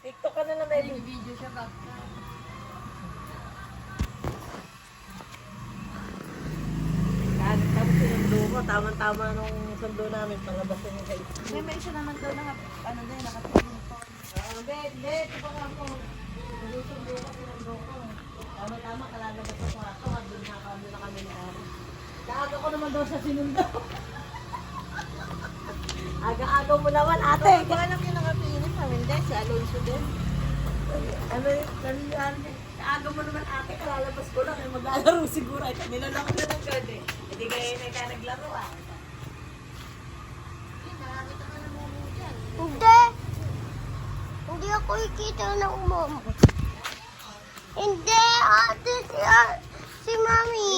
TikTok ka na lang, Mary. Video siya back. Tapos sinundo ko, tama-tama nung sundo namin, palabas na yung kayo. May isa naman daw na, ano din, nakatulong po. Bet, ito nga po. Sundo ko, sinundo ko. Tama-tama, kalalabas ko sa ato, doon na kami ni Ari. Kaaga ko naman daw sa sinundo. Aga-aga mo naman, ate. Baka lang yung nakapiinin namin din, si Alonso din. Ano yun? Kaaga mo naman, ate, kalalabas ko lang. Maglalaro siguro. Ay, kanila lang ko ng card eh. Hindi kayo na ka naglaro ah. Hindi. Hindi ako ikita na umama. Hindi, ate, si Mami.